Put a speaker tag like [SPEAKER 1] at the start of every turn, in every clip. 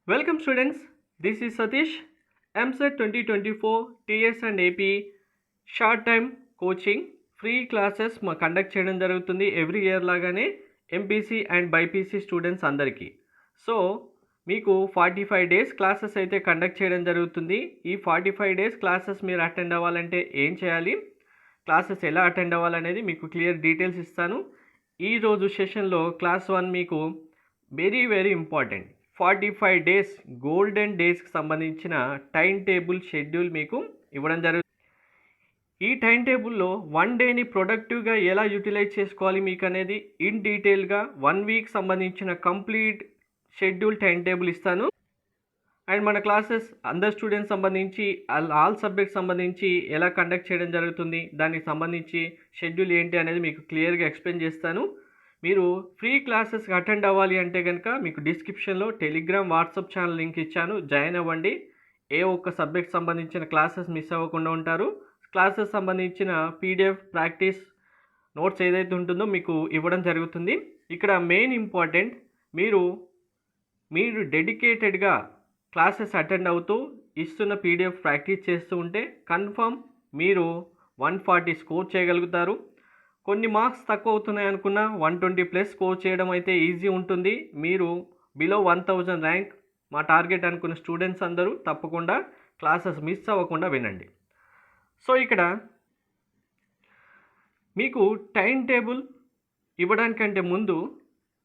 [SPEAKER 1] Welcome students, this is Satish, MSET 2024 TS and AP short time coaching free classes మా conduct చేయడం జరుగుతుంది every year లాగానే MPC and BiPC students అందరికీ. So మీకు 45 days classes అయితే conduct చేయడం జరుగుతుంది. ఈ 45 డేస్ క్లాసెస్ మీరు అటెండ్ అవ్వాలంటే ఏం చేయాలి, క్లాసెస్ ఎలా అటెండ్ అవ్వాలనేది మీకు క్లియర్ డీటెయిల్స్ ఇస్తాను. ఈరోజు సెషన్లో క్లాస్ 1 మీకు వెరీ ఇంపార్టెంట్ 45 డేస్ గోల్డెన్ డేస్కి సంబంధించిన టైం టేబుల్ షెడ్యూల్ మీకు ఇవ్వడం జరుగుతుంది. ఈ టైం టేబుల్లో 1 డేని ప్రొడక్టివ్గా ఎలా యూటిలైజ్ చేసుకోవాలి మీకు అనేది ఇన్ డీటెయిల్గా 1 వీక్ సంబంధించిన కంప్లీట్ షెడ్యూల్ టైం టేబుల్ ఇస్తాను. అండ్ మన క్లాసెస్ అందర్ స్టూడెంట్స్ సంబంధించి ఆల్ సబ్జెక్ట్స్ సంబంధించి ఎలా కండక్ట్ చేయడం జరుగుతుంది, దానికి సంబంధించి షెడ్యూల్ ఏంటి అనేది మీకు క్లియర్గా ఎక్స్ప్లెయిన్ చేస్తాను. మీరు ఫ్రీ క్లాసెస్కి అటెండ్ అవ్వాలి అంటే కనుక మీకు డిస్క్రిప్షన్లో టెలిగ్రామ్ వాట్సాప్ ఛానల్ లింక్ ఇచ్చాను, జాయిన్ అవ్వండి. ఏ ఒక్క సబ్జెక్ట్ సంబంధించిన క్లాసెస్ మిస్ అవ్వకుండా ఉంటారు. క్లాసెస్ సంబంధించిన పీడిఎఫ్ ప్రాక్టీస్ నోట్స్ ఏదైతే ఉంటుందో మీకు ఇవ్వడం జరుగుతుంది. ఇక్కడ మెయిన్ ఇంపార్టెంట్, మీరు డెడికేటెడ్గా క్లాసెస్ అటెండ్ అవుతూ ఇస్తున్న పీడిఎఫ్ ప్రాక్టీస్ చేస్తూ ఉంటే కన్ఫర్మ్ మీరు 140 స్కోర్ చేయగలుగుతారు. కొన్ని మార్క్స్ తక్కువ అవుతున్నాయి అనుకున్నా 120+ స్కోర్ చేయడం అయితే ఈజీ ఉంటుంది. మీరు బిలో 1000 ర్యాంక్ మా టార్గెట్ అనుకున్న స్టూడెంట్స్ అందరూ తప్పకుండా క్లాసెస్ మిస్ అవ్వకుండా వినండి. సో ఇక్కడ మీకు టైం టేబుల్ ఇవ్వడానికంటే ముందు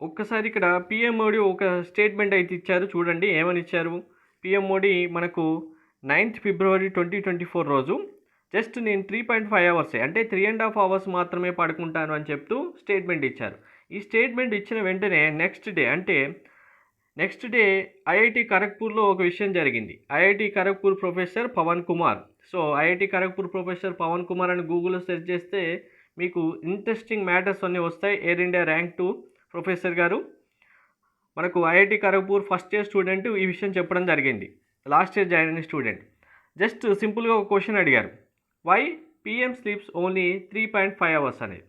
[SPEAKER 1] ఒక్కసారి ఇక్కడ పిఎం మోడీ ఒక స్టేట్మెంట్ అయితే ఇచ్చారు, చూడండి ఏమని ఇచ్చారు. పిఎం మోడీ మనకు 9th ఫిబ్రవరి 2024 రోజు జస్ట్ నేను 3.5 అవర్స్ అంటే 3.5 అవర్స్ మాత్రమే పడుకుంటాను అని చెప్తూ స్టేట్మెంట్ ఇచ్చారు. ఈ స్టేట్మెంట్ ఇచ్చిన వెంటనే నెక్స్ట్ డే ఐఐటి ఖరగ్పూర్లో ఒక విషయం జరిగింది. IIT Kharagpur professor Pawan Kumar. So IIT Kharagpur professor Pawan Kumar అని గూగుల్లో సెర్చ్ చేస్తే మీకు ఇంట్రెస్టింగ్ మ్యాటర్స్ అన్నీ వస్తాయి. ఎయిర్ ఇండియా ర్యాంక్ 2 ప్రొఫెసర్ గారు మనకు IIT Kharagpur first year student ఈ విషయం చెప్పడం జరిగింది. లాస్ట్ ఇయర్ జాయిన్ అయిన స్టూడెంట్ జస్ట్ సింపుల్గా ఒక క్వశ్చన్ అడిగారు, why PM sleeps only 3.5 hours అనేది.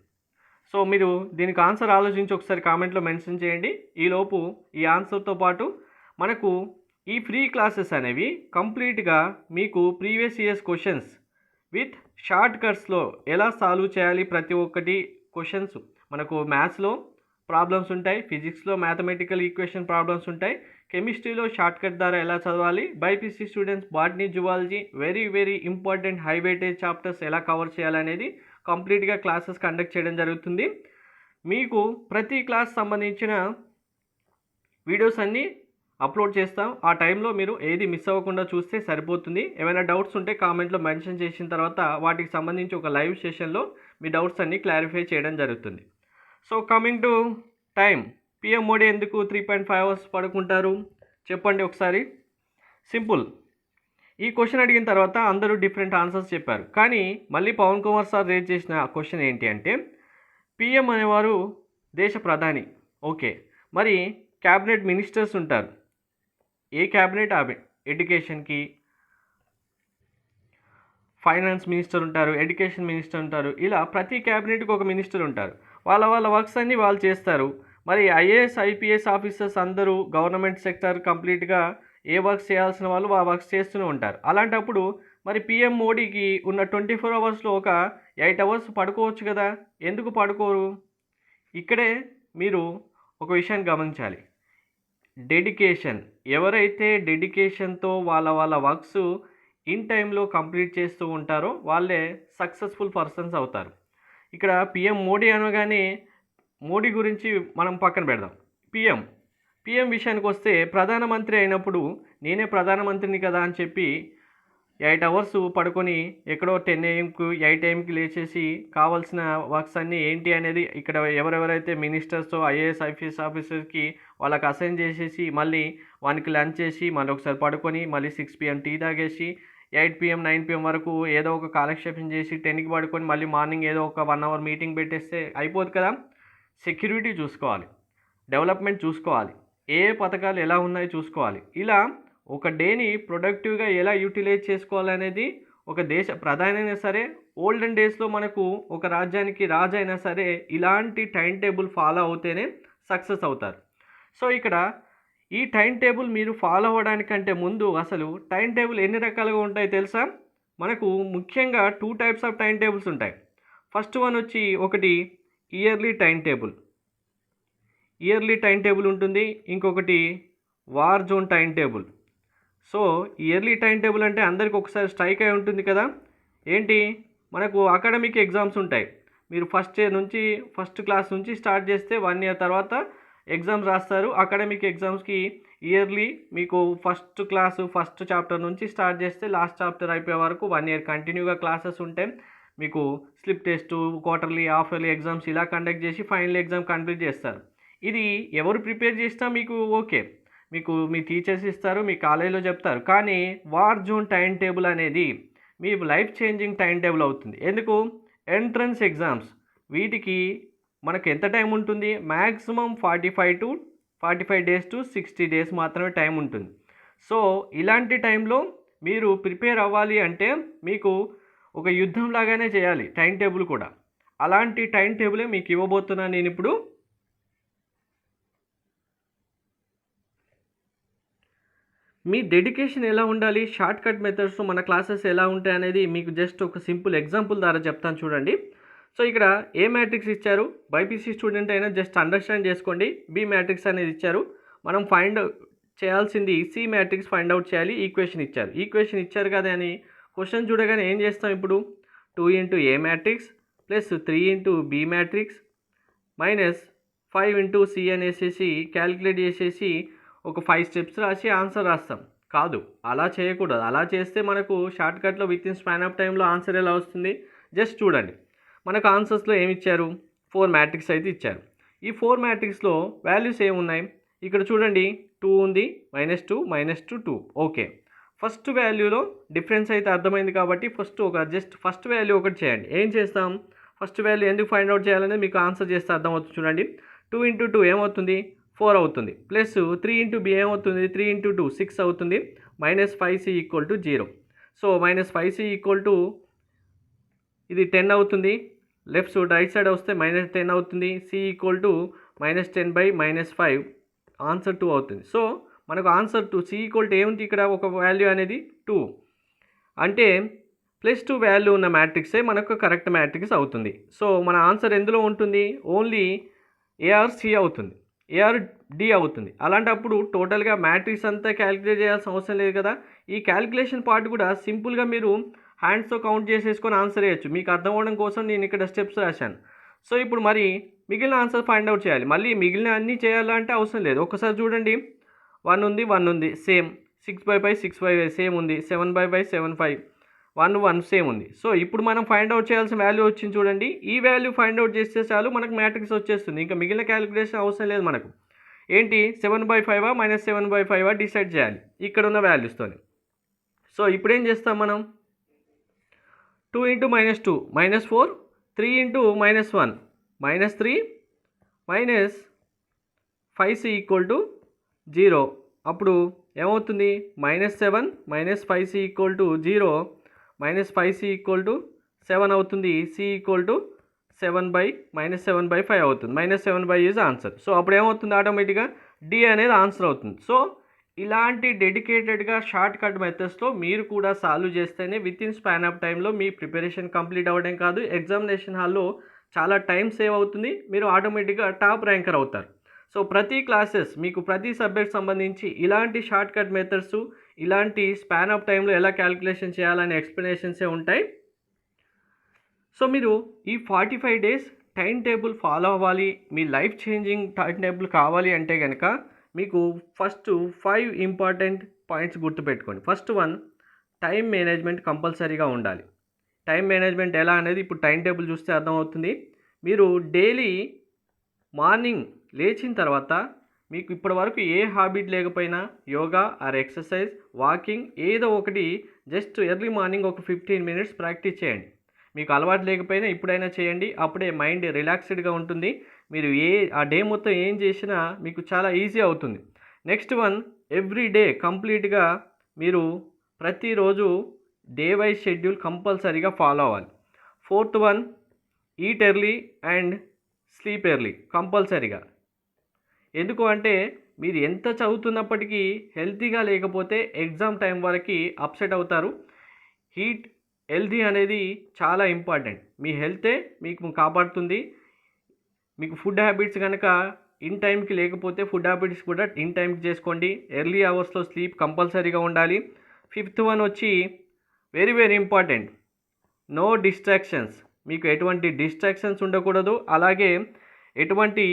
[SPEAKER 1] సో మీరు దీనికి ఆన్సర్ ఆలోచించి ఒకసారి కామెంట్లో మెన్షన్ చేయండి. ఈలోపు ఈ ఆన్సర్తో పాటు మనకు ఈ ఫ్రీ క్లాసెస్ అనేవి కంప్లీట్గా మీకు previous years questions with short కట్స్లో ఎలా సాల్వ్ చేయాలి, ప్రతి ఒక్కటి క్వశ్చన్స్ మనకు మ్యాథ్స్లో ప్రాబ్లమ్స్ ఉంటాయి, ఫిజిక్స్లో మ్యాథమెటికల్ ఈక్వేషన్ ప్రాబ్లమ్స్ ఉంటాయి, కెమిస్ట్రీలో షార్ట్ కట్ ద్వారా ఎలా చదవాలి, BiPC students botany zoology very important high weightage chapters ఎలా కవర్ చేయాలనేది కంప్లీట్గా క్లాసెస్ కండక్ట్ చేయడం జరుగుతుంది. మీకు ప్రతి క్లాస్ సంబంధించిన వీడియోస్ అన్నీ అప్లోడ్ చేస్తాం. ఆ టైంలో మీరు ఏది మిస్ అవ్వకుండా చూస్తే సరిపోతుంది. ఏమైనా డౌట్స్ ఉంటే కామెంట్లో మెన్షన్ చేసిన తర్వాత వాటికి సంబంధించి ఒక లైవ్ సెషన్లో మీ డౌట్స్ అన్నీ క్లారిఫై చేయడం జరుగుతుంది. So coming to time, PM Modi ఎందుకు 3.5 అవర్స్ పడుకుంటారు చెప్పండి ఒకసారి. సింపుల్, ఈ క్వశ్చన్ అడిగిన తర్వాత అందరూ డిఫరెంట్ ఆన్సర్స్ చెప్పారు. కానీ మళ్ళీ పవన్ కుమార్ సార్ రేజ్ చేసిన క్వశ్చన్ ఏంటి అంటే, పిఎం అనేవారు దేశ ప్రధాని, ఓకే, మరి క్యాబినెట్ మినిస్టర్స్ ఉంటారు. ఏ క్యాబినెట్ ఆమె ఎడ్యుకేషన్కి ఫైనాన్స్ మినిస్టర్ ఉంటారు, ఎడ్యుకేషన్ మినిస్టర్ ఉంటారు, ఇలా ప్రతి క్యాబినెట్కి ఒక మినిస్టర్ ఉంటారు. వాళ్ళ వర్క్స్ అన్నీ వాళ్ళు చేస్తారు. మరి ఐఏఎస్ ఐపీఎస్ ఆఫీసర్స్ అందరూ గవర్నమెంట్ సెక్టర్ కంప్లీట్గా ఏ వర్క్స్ చేయాల్సిన వాళ్ళు ఆ వర్క్స్ చేస్తూనే ఉంటారు. అలాంటప్పుడు మరి పిఎం మోడీకి ఉన్న 24 అవర్స్లో ఒక 8 అవర్స్ పడుకోవచ్చు కదా, ఎందుకు పడుకోరు? ఇక్కడే మీరు ఒక విషయాన్ని గమనించాలి. డెడికేషన్, ఎవరైతే డెడికేషన్తో వాళ్ళ వర్క్స్ ఇన్ టైంలో కంప్లీట్ చేస్తూ ఉంటారో వాళ్ళే సక్సెస్ఫుల్ పర్సన్స్ అవుతారు. ఇక్కడ పిఎం మోడీ అనగానే మోడీ గురించి మనం పక్కన పెడదాం. పిఎం విషయానికి వస్తే ప్రధానమంత్రి అయినప్పుడు నేనే ప్రధానమంత్రిని కదా అని చెప్పి 8 అవర్స్ పడుకొని ఎక్కడో 10 AM-కు 8 AM-కి లేచేసి కావాల్సిన వర్క్స్ అన్నీ ఏంటి అనేది ఇక్కడ ఎవరెవరైతే మినిస్టర్స్ ఐఏఎస్ ఐపీఎస్ ఆఫీసర్స్కి వాళ్ళకి అసైన్ చేసేసి మళ్ళీ వానికి లంచ్ చేసి మళ్ళీ ఒకసారి పడుకొని మళ్ళీ 6 PM టీ తాగేసి 8 PM 9 PM వరకు ఏదో ఒక కాలక్షేపం చేసి 10కి పడుకొని మళ్ళీ మార్నింగ్ ఏదో ఒక 1 అవర్ మీటింగ్ పెట్టేస్తే అయిపోదు కదా. సెక్యూరిటీ చూసుకోవాలి, డెవలప్మెంట్ చూసుకోవాలి, ఏ పథకాలు ఎలా ఉన్నాయో చూసుకోవాలి. ఇలా ఒక డేని ప్రొడక్టివ్గా ఎలా యూటిలైజ్ చేసుకోవాలనేది ఒక దేశ ప్రధాని అయినా సరే, ఓల్డెన్ డేస్లో మనకు ఒక రాజ్యానికి రాజు అయినా సరే ఇలాంటి టైం టేబుల్ ఫాలో అవుతేనే సక్సెస్ అవుతారు. సో ఇక్కడ ఈ టైం టేబుల్ మీరు ఫాలో అవ్వడానికంటే ముందు అసలు టైం టేబుల్ ఎన్ని రకాలుగా ఉంటాయి తెలుసా? మనకు ముఖ్యంగా 2 టైప్స్ ఆఫ్ టైం టేబుల్స్ ఉంటాయి. ఫస్ట్ వన్ వచ్చి ఒకటి yearly time table. Yearly time table ఉంటుంది. ఇంకొకటి war zone time table. So yearly time table అంటే అందరికి ఒకసారి స్ట్రైక్ అయి ఉంటుంది కదా. ఏంటి, మనకు అకాడమిక్ ఎగ్జామ్స్ ఉంటాయి. మీరు ఫస్ట్ క్లాస్ నుంచి స్టార్ట్ చేస్తే 1 ఇయర్ తర్వాత ఎగ్జామ్స్ రాస్తారు. అకాడమిక్ ఎగ్జామ్స్కి ఇయర్లీ మీకు ఫస్ట్ చాప్టర్ నుంచి స్టార్ట్ చేస్తే లాస్ట్ చాప్టర్ అయిపోయే వరకు 1 ఇయర్ కంటిన్యూగా క్లాసెస్ ఉంటాయి. మీకు slip test, quarterly, half yearly exams ఇలా కండక్ట్ చేసి ఫైనల్ ఎగ్జామ్ కంప్లీట్ చేస్తారు. ఇది ఎవరు ప్రిపేర్ చేసినా మీకు ఓకే, మీకు మీ టీచర్స్ ఇస్తారు, మీ కాలేజీలో చెప్తారు. కానీ వార్ జోన్ టైం టేబుల్ అనేది మీ లైఫ్ చేంజింగ్ టైం టేబుల్ అవుతుంది. ఎందుకు? ఎంట్రన్స్ ఎగ్జామ్స్, వీటికి మనకు ఎంత టైం ఉంటుంది? మ్యాక్సిమం 45 డేస్ టు 60 డేస్ మాత్రమే టైం ఉంటుంది. సో ఇలాంటి టైంలో మీరు ప్రిపేర్ అవ్వాలి అంటే మీకు ఒక యుద్ధం లాగానే చేయాలి టైం టేబుల్ కూడా. అలాంటి టైం టేబులే మీకు ఇవ్వబోతున్నాను నేను ఇప్పుడు. మీ డెడికేషన్ ఎలా ఉండాలి, షార్ట్ కట్ మెథడ్స్ మన క్లాసెస్ ఎలా ఉంటాయి అనేది మీకు జస్ట్ ఒక సింపుల్ ఎగ్జాంపుల్ ద్వారా చెప్తాను చూడండి. సో ఇక్కడ ఏ మ్యాట్రిక్స్ ఇచ్చారు, బైపీసీ స్టూడెంట్ అయినా జస్ట్ అండర్స్టాండ్ చేసుకోండి. బి మ్యాట్రిక్స్ అనేది ఇచ్చారు, మనం ఫైండ్ చేయాల్సింది సి మ్యాట్రిక్స్ ఫైండ్ అవుట్ చేయాలి. ఈక్వేషన్ ఇచ్చారు కదా అని క్వశ్చన్ చూడగానే ఏం చేస్తాం? ఇప్పుడు 2 into A matrix plus 3 into B matrix minus 5 into C అనేసి క్యాలిక్యులేట్ చేసేసి ఒక 5 స్టెప్స్ రాసి ఆన్సర్ రాస్తాం. కాదు, అలా చేయకూడదు. అలా చేస్తే మనకు షార్ట్కట్లో విత్ ఇన్ స్పాన్ ఆఫ్ టైంలో ఆన్సర్ ఎలా వస్తుంది? జస్ట్ చూడండి, మనకు ఆన్సర్స్లో ఏమి ఇచ్చారు? 4 మ్యాట్రిక్స్ అయితే ఇచ్చారు. ఈ 4 మ్యాట్రిక్స్లో వాల్యూస్ ఏమున్నాయి? ఇక్కడ చూడండి, 2 ఉంది, -2 -2 2. ఓకే, ఫస్ట్ వాల్యూలో డిఫరెన్స్ అయితే అర్థమైంది కాబట్టి ఫస్ట్ వాల్యూ ఒకటి చేయండి. ఏం చేస్తాం? ఫస్ట్ వాల్యూ ఎందుకు ఫైండ్ అవుట్ చేయాలనేది మీకు ఆన్సర్ చేస్తే అర్థమవుతుంది. చూడండి, 2 ఇంటూ 2 ఏమవుతుంది? 4 అవుతుంది. ప్లస్ 3 ఇంటూ బి ఏమవుతుంది? 3 ఇంటూ 2 6 అవుతుంది. -5c = 0. సో -5c = ఇది 10 అవుతుంది. రైట్ సైడ్ వస్తే -10 అవుతుంది. c = -10/-5, ఆన్సర్ 2 అవుతుంది. సో మనకు ఆన్సర్ 2, c = ఏముంది ఇక్కడ? ఒక వాల్యూ అనేది 2 అంటే +2 వాల్యూ ఉన్న మ్యాట్రిక్సే మనకు కరెక్ట్ మ్యాట్రిక్స్ అవుతుంది. సో మన ఆన్సర్ ఎందులో ఉంటుంది? ఓన్లీ ARC అవుతుంది, ARD అవుతుంది. అలాంటప్పుడు టోటల్గా మ్యాట్రిక్స్ అంతా క్యాలిక్యులేట్ చేయాల్సిన అవసరం లేదు కదా. ఈ క్యాలిక్యులేషన్ పార్ట్ కూడా సింపుల్గా మీరు హ్యాండ్స్తో కౌంట్ చేసేసుకొని ఆన్సర్ చేయొచ్చు. మీకు అర్థం అవ్వడం కోసం నేను ఇక్కడ స్టెప్స్ రాశాను. సో ఇప్పుడు మరి మిగిలిన ఆన్సర్ ఫైండ్ అవుట్ చేయాలి. మళ్ళీ మిగిలిన అన్నీ చేయాలంటే అవసరం లేదు. ఒకసారి చూడండి, 1 ఉంది సేమ్, 6/5 6/5 సేమ్ ఉంది, 7/5 7/5, 1 సేమ్ ఉంది. సో ఇప్పుడు మనం ఫైండ్ అవుట్ చేయాల్సిన వాల్యూ వచ్చింది చూడండి. ఈ వాల్యూ ఫైండ్ అవుట్ చేస్తే చాలు, మనకు మ్యాట్రిక్స్ వచ్చేస్తుంది. ఇంకా మిగిలిన క్యాలిక్యులేషన్ అవసరం లేదు మనకు. ఏంటి, 7/5 -7/5 డిసైడ్ చేయాలి ఇక్కడ ఉన్న వాల్యూస్తో. సో ఇప్పుడు ఏం చేస్తాం మనం? 2 ఇంటూ -2 -4, 3 ఇంటూ -1 -3, -5c = 0. అప్పుడు ఏమవుతుంది? -7 -5c = 0, -5c = 7 అవుతుంది. c = 7/-7/5 అవుతుంది. -7/5 ఈజ్ ఆన్సర్. సో అప్పుడు ఏమవుతుంది? ఆటోమేటిక్గా డి అనేది ఆన్సర్ అవుతుంది. సో ఇలాంటి డెడికేటెడ్గా షార్ట్ కట్ మెథడ్స్లో మీరు కూడా సాల్వ్ చేస్తేనే విత్ ఇన్ స్పాన్ ఆఫ్ టైంలో మీ ప్రిపరేషన్ కంప్లీట్ అవ్వడం కాదు, ఎగ్జామినేషన్ హాల్లో చాలా టైం సేవ్ అవుతుంది. మీరు ఆటోమేటిక్గా టాప్ ర్యాంకర్ అవుతారు. సో ప్రతి క్లాసెస్ మీకు ప్రతి సబ్జెక్ట్ సంబంధించి ఇలాంటి షార్ట్ కట్ మెథడ్స్, ఇలాంటి స్పాన్ ఆఫ్ టైంలో ఎలా క్యాలిక్యులేషన్ చేయాలనే ఎక్స్ప్లెనేషన్సే ఉంటాయి. సో మీరు ఈ 45 డేస్ టైం టేబుల్ ఫాలో అవ్వాలి, మీ లైఫ్ చేంజింగ్ టైం టేబుల్ కావాలి అంటే కనుక మీకు ఫస్ట్ 5 ఇంపార్టెంట్ పాయింట్స్ గుర్తుపెట్టుకోండి. ఫస్ట్ వన్, టైం మేనేజ్మెంట్ కంపల్సరీగా ఉండాలి. టైం మేనేజ్మెంట్ ఎలా అనేది ఇప్పుడు టైం టేబుల్ చూస్తే అర్థమవుతుంది. మీరు డైలీ మార్నింగ్ లేచిన తర్వాత మీకు ఇప్పటి వరకు ఏ హాబిట్ లేకపోయినా యోగా ఆర్ ఎక్సర్సైజ్, వాకింగ్ ఏదో ఒకటి జస్ట్ ఎర్లీ మార్నింగ్ ఒక 15 మినిట్స్ ప్రాక్టీస్ చేయండి. మీకు అలవాటు లేకపోయినా ఇప్పుడైనా చేయండి. అప్పుడే మైండ్ రిలాక్స్డ్గా ఉంటుంది. మీరు ఆ డే మొత్తం ఏం చేసినా మీకు చాలా ఈజీ అవుతుంది. నెక్స్ట్ వన్, ఎవ్రీ డే కంప్లీట్గా మీరు ప్రతిరోజు డే వైజ్ షెడ్యూల్ కంపల్సరీగా ఫాలో అవ్వాలి. Fourth one, eat early and sleep early కంపల్సరీగా. ఎందుకు అంటే మీరు ఎంత చదువుతున్నప్పటికీ హెల్తీగా లేకపోతే ఎగ్జామ్ టైం వరకు అప్సెట్ అవుతారు. హెల్తీ అనేది చాలా ఇంపార్టెంట్. మీ హెల్తే మీకు కాపాడుతుంది. మీకు ఫుడ్ హ్యాబిట్స్ కనుక ఇన్ టైంకి లేకపోతే ఫుడ్ హ్యాబిట్స్ కూడా ఇన్ టైంకి చేసుకోండి. ఎర్లీ అవర్స్లో స్లీప్ కంపల్సరీగా ఉండాలి. ఫిఫ్త్ వన్ వచ్చి very very important, no distractions. మీకు ఎటువంటి డిస్ట్రాక్షన్స్ ఉండకూడదు. అలాగే ఎటువంటి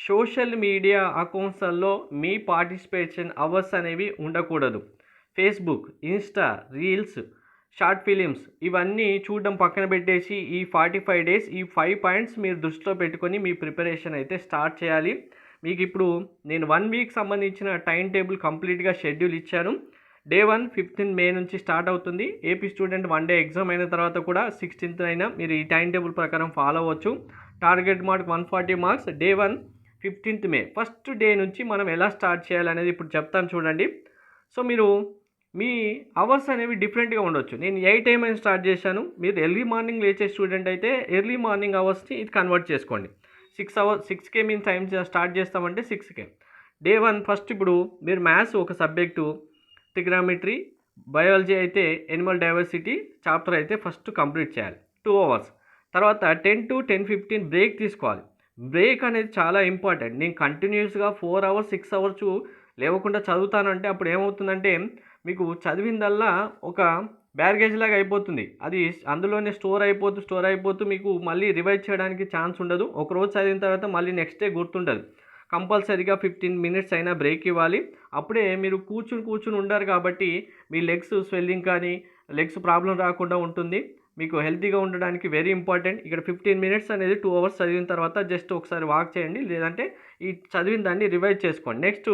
[SPEAKER 1] సోషల్ మీడియా అకౌంట్స్లో మీ పార్టిసిపేషన్ అవర్స్ అనేవి ఉండకూడదు. Facebook, Insta, reels, short films ఇవన్నీ చూడడం పక్కన పెట్టేసి ఈ 45 డేస్ ఈ 5 పాయింట్స్ మీరు దృష్టిలో పెట్టుకొని మీ ప్రిపరేషన్ అయితే స్టార్ట్ చేయాలి. మీకు ఇప్పుడు నేను 1 వీక్ సంబంధించిన టైం టేబుల్ కంప్లీట్గా షెడ్యూల్ ఇచ్చాను. డే 1 15 మే నుంచి స్టార్ట్ అవుతుంది. ఏపీ స్టూడెంట్ 1 డే ఎగ్జామ్ అయిన తర్వాత కూడా 16th అయినా మీరు ఈ టైం టేబుల్ ప్రకారం ఫాలో అవ్వచ్చు. Target mark 140 marks. Day 1 15th May first day నుంచి మనం ఎలా స్టార్ట్ చేయాలనేది ఇప్పుడు చెప్తాను చూడండి. సో మీరు మీ అవర్స్ అనేవి డిఫరెంట్గా ఉండొచ్చు. నేను 8 AM అని స్టార్ట్ చేశాను. మీరు ఎర్లీ మార్నింగ్ లేచే స్టూడెంట్ అయితే ఎర్లీ మార్నింగ్ అవర్స్ని ఇది కన్వర్ట్ చేసుకోండి. 6K మేము టైం స్టార్ట్ చేస్తామంటే 6K. డే 1 ఫస్ట్ ఇప్పుడు మీరు మ్యాథ్స్ ఒక సబ్జెక్టు, ట్రిగ్నామెట్రీ, బయాలజీ అయితే ఎనిమల్ డైవర్సిటీ చాప్టర్ అయితే ఫస్ట్ కంప్లీట్ చేయాలి 2 hours. తర్వాత 10 to 10:15 బ్రేక్ తీసుకోవాలి. బ్రేక్ అనేది చాలా ఇంపార్టెంట్. నేను కంటిన్యూస్గా 4 hours 6 hours లేవకుండా చదువుతానంటే అప్పుడు ఏమవుతుందంటే మీకు చదివిందల్లా ఒక బ్యాగేజ్ లాగా అయిపోతుంది. అది అందులోనే స్టోర్ అయిపోతూ మీకు మళ్ళీ రివైజ్ చేయడానికి ఛాన్స్ ఉండదు. ఒకరోజు చదివిన తర్వాత మళ్ళీ నెక్స్ట్ డే గుర్తుండదు. కంపల్సరీగా 15 minutes అయినా బ్రేక్ ఇవ్వాలి. అప్పుడే మీరు కూర్చుని ఉండరు కాబట్టి మీ లెగ్స్ స్వెల్లింగ్ కానీ లెగ్స్ ప్రాబ్లం రాకుండా ఉంటుంది. మీకు హెల్తీగా ఉండడానికి వెరీ ఇంపార్టెంట్. ఇక్కడ 15 minutes అనేది 2 hours చదివిన తర్వాత జస్ట్ ఒకసారి వాక్ చేయండి, లేదంటే ఈ చదివిన దాన్ని రివైజ్ చేసుకోండి. నెక్స్ట్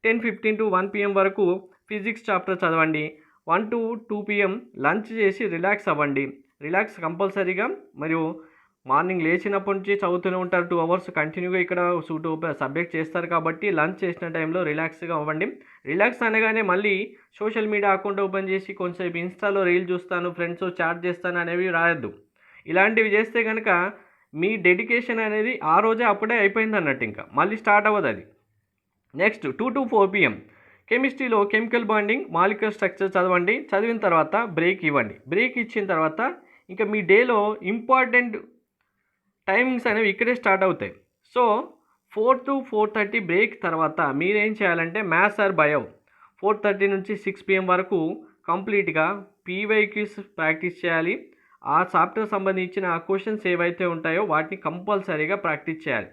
[SPEAKER 1] 10:15 to 1 PM వరకు ఫిజిక్స్ చాప్టర్ చదవండి. 1 to 2 PM లంచ్ చేసి రిలాక్స్ అవ్వండి. రిలాక్స్ కంపల్సరీగా. మరియు మార్నింగ్ లేచినప్పటి నుంచి చదువుతూనే ఉంటారు 2 hours కంటిన్యూగా. ఇక్కడ సబ్జెక్ట్ చేస్తారు కాబట్టి లంచ్ చేసిన టైంలో రిలాక్స్గా అవ్వండి. రిలాక్స్ అనగానే మళ్ళీ సోషల్ మీడియా అకౌంట్ ఓపెన్ చేసి కొంచెంసేపు ఇన్స్టాలో రీల్ చూస్తాను, ఫ్రెండ్స్ చాట్ చేస్తాను అనేవి రాయొద్దు. ఇలాంటివి చేస్తే కనుక మీ డెడికేషన్ అనేది ఆ రోజే అప్పుడే అయిపోయింది అన్నట్టు, ఇంకా మళ్ళీ స్టార్ట్ అవ్వదు అది. నెక్స్ట్ 2 to 4 PM కెమిస్ట్రీలో కెమికల్ బాండింగ్, మాలిక్యులర్ స్ట్రక్చర్ చదవండి. చదివిన తర్వాత బ్రేక్ ఇవ్వండి. బ్రేక్ ఇచ్చిన తర్వాత ఇంకా మీ డేలో ఇంపార్టెంట్ టైమింగ్స్ అనేవి ఇక్కడే స్టార్ట్ అవుతాయి. సో 4 to 4:30 బ్రేక్ తర్వాత మీరేం చేయాలంటే మ్యాథ్స్ ఆర్ బయో 4:30 నుంచి 6 PM వరకు కంప్లీట్గా PYQs ప్రాక్టీస్ చేయాలి. ఆ చాప్టర్ సంబంధించిన క్వశ్చన్స్ ఏవైతే ఉంటాయో వాటిని కంపల్సరీగా ప్రాక్టీస్ చేయాలి.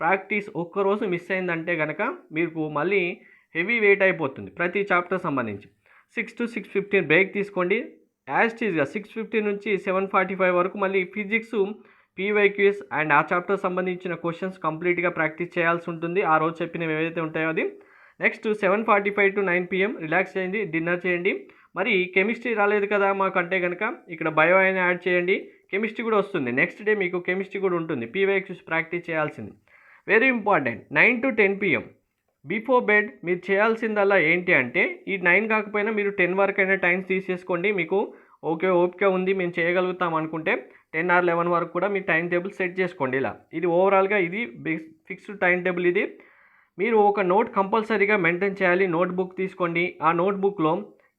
[SPEAKER 1] ప్రాక్టీస్ ఒక్కరోజు మిస్ అయిందంటే కనుక మీకు మళ్ళీ హెవీ వెయిట్ అయిపోతుంది ప్రతి చాప్టర్ సంబంధించి. 6 to 6:15 బ్రేక్ తీసుకోండి. యాజ్టీజ్గా 6:50 నుంచి 7:45 వరకు మళ్ళీ ఫిజిక్స్, PYQs అండ్ ఆ చాప్టర్ సంబంధించిన క్వశ్చన్స్ కంప్లీట్గా ప్రాక్టీస్ చేయాల్సి ఉంటుంది. ఆ రోజు చెప్పినవి ఏవైతే ఉంటాయో అది. నెక్స్ట్ 7:45 to 9 PM రిలాక్స్ చేయండి, డిన్నర్ చేయండి. మరి కెమిస్ట్రీ రాలేదు కదా మాకంటే కనుక ఇక్కడ బయో అయినా యాడ్ చేయండి. కెమిస్ట్రీ కూడా వస్తుంది. నెక్స్ట్ డే మీకు కెమిస్ట్రీ కూడా ఉంటుంది. PYQs ప్రాక్టీస్ చేయాల్సింది very important. 9 to 10 PM before bed మీరు చేయాల్సిందల్లా ఏంటి అంటే ఈ 9 కాకపోయినా మీరు 10 వరకు అయినా టైం తీసేసుకోండి. మీకు ఓపిక ఉంది మేము చేయగలుగుతాం అనుకుంటే 10 or 11 వరకు కూడా మీ టైం టేబుల్ సెట్ చేసుకోండి. ఇలా ఇది ఓవరాల్గా ఇది ఫిక్స్డ్ టైం టేబుల్. ఇది మీరు ఒక నోట్ కంపల్సరీగా మెయింటైన్ చేయాలి. నోట్బుక్ తీసుకోండి. ఆ నోట్బుక్లో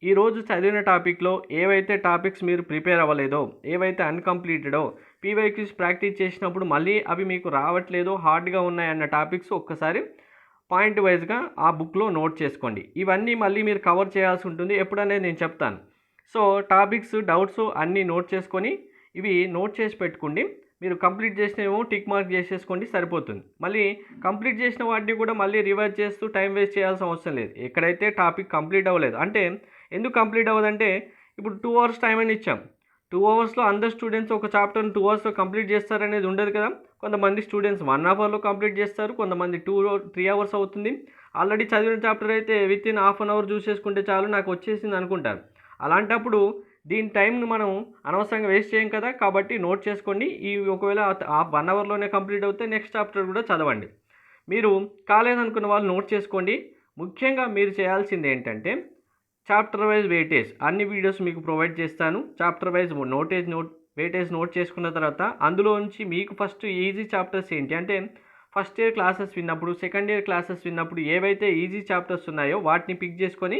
[SPEAKER 1] ఈరోజు చదివిన టాపిక్లో ఏవైతే టాపిక్స్ మీరు ప్రిపేర్ అవ్వలేదో, ఏవైతే అన్కంప్లీటెడో, PYQs ప్రాక్టీస్ చేసినప్పుడు మళ్ళీ అవి మీకు రావట్లేదో, హార్డ్గా ఉన్నాయన్న టాపిక్స్ ఒక్కసారి పాయింట్ వైజ్గా ఆ బుక్లో నోట్ చేసుకోండి. ఇవన్నీ మళ్ళీ మీరు కవర్ చేయాల్సి ఉంటుంది. ఎప్పుడనేది నేను చెప్తాను. సో టాపిక్స్, డౌట్స్ అన్నీ నోట్ చేసుకొని ఇవి నోట్ చేసి పెట్టుకోండి. మీరు కంప్లీట్ చేసినవేమో టిక్ మార్క్ చేసేసుకోండి, సరిపోతుంది. మళ్ళీ కంప్లీట్ చేసిన వాటిని కూడా మళ్ళీ రివైజ్ చేస్తూ టైం వేస్ట్ చేయాల్సిన అవసరం లేదు. ఎక్కడైతే టాపిక్ కంప్లీట్ అవ్వలేదు అంటే ఎందుకు కంప్లీట్ అవ్వదంటే ఇప్పుడు 2 hours టైం అని ఇచ్చాం. 2 hours అందరు స్టూడెంట్స్ ఒక చాప్టర్ని 2 hours కంప్లీట్ చేస్తారనేది ఉండదు కదా. కొంతమంది స్టూడెంట్స్ 1 hour కంప్లీట్ చేస్తారు, కొంతమంది 2-3 hours అవుతుంది. ఆల్రెడీ చదివిన చాప్టర్ అయితే వితిన్ హాఫ్ అన్ అవర్ చూసేసుకుంటే చాలు నాకు వచ్చేసింది అనుకుంటారు. అలాంటప్పుడు దీని టైంను మనం అనవసరంగా వేస్ట్ చేయం కదా. కాబట్టి నోట్ చేసుకోండి. ఈ ఒకవేళ 1 hourలోనే కంప్లీట్ అవుతే నెక్స్ట్ చాప్టర్ కూడా చదవండి. మీరు కాలేదనుకున్న వాళ్ళు నోట్ చేసుకోండి. ముఖ్యంగా మీరు చేయాల్సింది ఏంటంటే చాప్టర్ వైజ్ వెయిటేజ్ అన్ని వీడియోస్ మీకు ప్రొవైడ్ చేస్తాను. చాప్టర్ వైజ్ వెయిటేజ్ నోట్ చేసుకున్న తర్వాత అందులో నుంచి మీకు ఫస్ట్ ఈజీ చాప్టర్స్ ఏంటి అంటే ఫస్ట్ ఇయర్ క్లాసెస్ విన్నప్పుడు, సెకండ్ ఇయర్ క్లాసెస్ విన్నప్పుడు ఏవైతే ఈజీ చాప్టర్స్ ఉన్నాయో వాటిని పిక్ చేసుకొని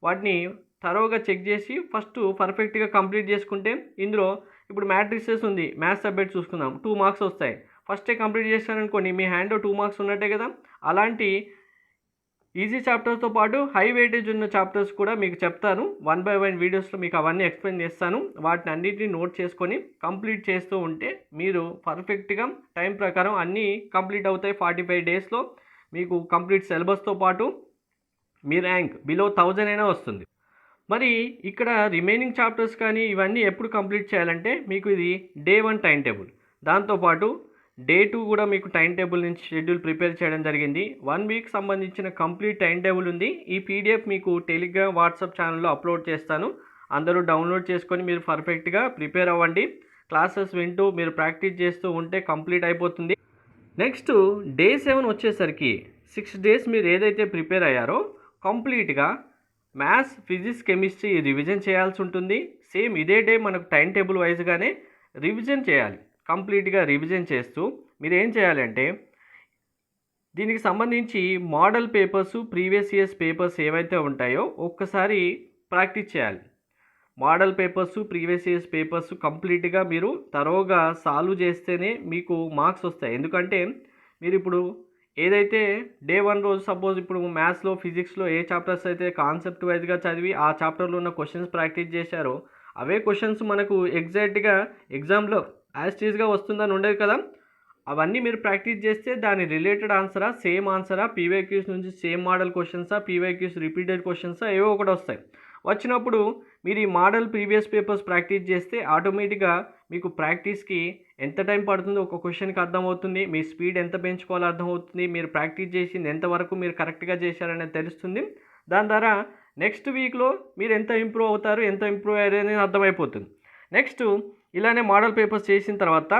[SPEAKER 1] వాటిని థరోగా చెక్ చేసి ఫస్ట్ పర్ఫెక్ట్గా కంప్లీట్ చేసుకుంటే, ఇందులో ఇప్పుడు మ్యాట్రిసెస్ ఉంది, మ్యాథ్స్ సబ్జెక్ట్ చూసుకుందాం, 2 మార్క్స్ వస్తాయి. ఫస్టే కంప్లీట్ చేశారనుకోండి మీ హ్యాండ్లో 2 మార్క్స్ ఉన్నట్టే కదా. అలాంటి ఈజీ చాప్టర్స్తో పాటు హై వెయిటేజ్ ఉన్న చాప్టర్స్ కూడా మీకు చెప్తాను. 1 బై 1 వీడియోస్లో మీకు అవన్నీ ఎక్స్ప్లెయిన్ చేస్తాను. వాటిని అన్నిటిని నోట్ చేసుకొని కంప్లీట్ చేస్తూ ఉంటే మీరు పర్ఫెక్ట్గా టైం ప్రకారం అన్నీ కంప్లీట్ అవుతాయి. 45 డేస్లో మీకు కంప్లీట్ సిలబస్తో పాటు మీ ర్యాంక్ బిలో 1000 అయినా వస్తుంది. మరి ఇక్కడ రిమైనింగ్ చాప్టర్స్ కానీ ఇవన్నీ ఎప్పుడు కంప్లీట్ చేయాలంటే మీకు ఇది డే 1 టైం టేబుల్, దాంతోపాటు డే 2 కూడా మీకు టైం టేబుల్ నుంచి షెడ్యూల్ ప్రిపేర్ చేయడం జరిగింది. 1 వీక్ సంబంధించిన కంప్లీట్ టైం టేబుల్ ఉంది. ఈ పీడిఎఫ్ మీకు టెలిగ్రామ్, వాట్సాప్ ఛానల్లో అప్లోడ్ చేస్తాను. అందరూ డౌన్లోడ్ చేసుకొని మీరు పర్ఫెక్ట్గా ప్రిపేర్ అవ్వండి. క్లాసెస్ వింటూ మీరు ప్రాక్టీస్ చేస్తూ ఉంటే కంప్లీట్ అయిపోతుంది. నెక్స్ట్ డే 7 వచ్చేసరికి 6 డేస్ మీరు ఏదైతే ప్రిపేర్ అయ్యారో కంప్లీట్గా మ్యాథ్స్, ఫిజిక్స్, కెమిస్ట్రీ రివిజన్ చేయాల్సి ఉంటుంది. సేమ్ ఇదే డే మనకు టైం టేబుల్ వైజ్గానే రివిజన్ చేయాలి. కంప్లీట్గా రివిజన్ చేస్తూ మీరు ఏం చేయాలంటే దీనికి సంబంధించి model papers, previous years papers ఏవైతే ఉంటాయో ఒక్కసారి ప్రాక్టీస్ చేయాలి. Model papers, previous years papers కంప్లీట్గా మీరు తరోగా సాల్వ్ చేస్తేనే మీకు మార్క్స్ వస్తాయి. ఎందుకంటే మీరు ఇప్పుడు ఏదైతే డే 1 రోజు సపోజ్ ఇప్పుడు మ్యాథ్స్లో, ఫిజిక్స్లో ఏ చాప్టర్స్ అయితే కాన్సెప్ట్ వైజ్గా చదివి ఆ చాప్టర్లో ఉన్న క్వశ్చన్స్ ప్రాక్టీస్ చేశారో అవే క్వశ్చన్స్ మనకు ఎగ్జాక్ట్గా ఎగ్జామ్లో యాస్టీస్గా వస్తుందని ఉండేది కదా. అవన్నీ మీరు ప్రాక్టీస్ చేస్తే దాని రిలేటెడ్ ఆన్సరా, సేమ్ ఆన్సరా, పీవైక్యూస్ నుంచి సేమ్ మోడల్ క్వశ్చన్సా, పీవైక్యూస్ రిపీటెడ్ క్వశ్చన్సా ఏవో ఒకటి వస్తాయి. వచ్చినప్పుడు మీరు ఈ మోడల్ ప్రీవియస్ పేపర్స్ ప్రాక్టీస్ చేస్తే ఆటోమేటిక్గా మీకు ప్రాక్టీస్కి ఎంత టైం పడుతుందో ఒక క్వశ్చన్కి అర్థమవుతుంది. మీ స్పీడ్ ఎంత పెంచుకోవాలో అర్థమవుతుంది. మీరు ప్రాక్టీస్ చేసింది ఎంతవరకు మీరు కరెక్ట్గా చేశారనేది తెలుస్తుంది. దాని ద్వారా నెక్స్ట్ వీక్లో మీరు ఎంత ఇంప్రూవ్ అవుతారు, ఎంత ఇంప్రూవ్ అయ్యారు అనేది అర్థమైపోతుంది. నెక్స్ట్ ఇలానే మోడల్ పేపర్స్ చేసిన తర్వాత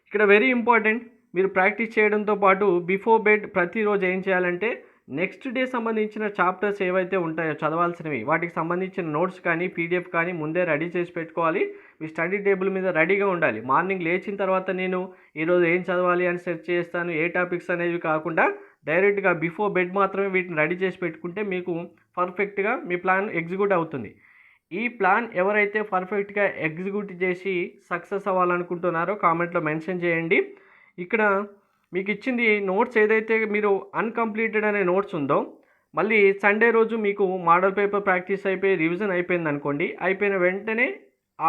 [SPEAKER 1] ఇక్కడ వెరీ ఇంపార్టెంట్, మీరు ప్రాక్టీస్ చేయడంతో పాటు బిఫోర్ బెడ్ ప్రతిరోజు ఏం చేయాలంటే నెక్స్ట్ డే సంబంధించిన చాప్టర్స్ ఏవైతే ఉంటాయో చదవాల్సినవి వాటికి సంబంధించిన నోట్స్ కానీ పీడిఎఫ్ కానీ ముందే రెడీ చేసి పెట్టుకోవాలి. మీ స్టడీ టేబుల్ మీద రెడీగా ఉండాలి. మార్నింగ్ లేచిన తర్వాత నేను ఈరోజు ఏం చదవాలి అని సెర్చ్ చేస్తాను, ఏ టాపిక్స్ అనేవి కాకుండా డైరెక్ట్గా బిఫోర్ బెడ్ మాత్రమే వీటిని రెడీ చేసి పెట్టుకుంటే మీకు పర్ఫెక్ట్గా మీ ప్లాన్ ఎగ్జిక్యూట్ అవుతుంది. ఈ ప్లాన్ ఎవరైతే పర్ఫెక్ట్గా ఎగ్జిక్యూట్ చేసి సక్సెస్ అవ్వాలనుకుంటున్నారో కామెంట్లో మెన్షన్ చేయండి. ఇక్కడ మీకు ఇచ్చింది నోట్స్ ఏదైతే మీరు అన్కంప్లీటెడ్ అనే నోట్స్ ఉందో, మళ్ళీ సండే రోజు మీకు మోడల్ పేపర్ ప్రాక్టీస్ అయిపోయి రివిజన్ అయిపోయింది అనుకోండి, అయిపోయిన వెంటనే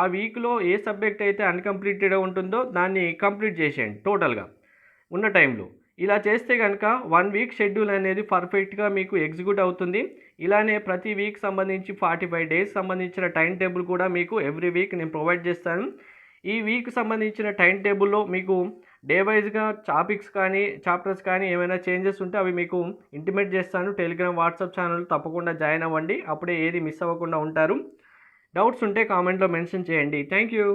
[SPEAKER 1] ఆ వీక్లో ఏ సబ్జెక్ట్ అయితే అన్కంప్లీటెడ్ ఉంటుందో దాన్ని కంప్లీట్ చేసేయండి టోటల్గా ఉన్న టైంలో. ఇలా చేస్తే కనుక 1 వీక్ షెడ్యూల్ అనేది పర్ఫెక్ట్గా మీకు ఎగ్జిక్యూట్ అవుతుంది. ఇలానే ప్రతి వీక్ సంబంధించి 45 డేస్ సంబంధించిన టైం టేబుల్ కూడా మీకు ఎవ్రీ వీక్ నేను ప్రొవైడ్ చేస్తాను. ఈ వీక్ సంబంధించిన టైం టేబుల్లో మీకు డే వైజ్గా టాపిక్స్ కానీ చాప్టర్స్ కానీ ఏమైనా చేంజెస్ ఉంటే అవి మీకు ఇంటిమేట్ చేస్తాను. టెలిగ్రామ్, వాట్సాప్ ఛానల్ తప్పకుండా జాయిన్ అవ్వండి. అప్పుడే ఏది మిస్ అవ్వకుండా ఉంటారు. డౌట్స్ ఉంటే కామెంట్లో మెన్షన్ చేయండి. Thank you.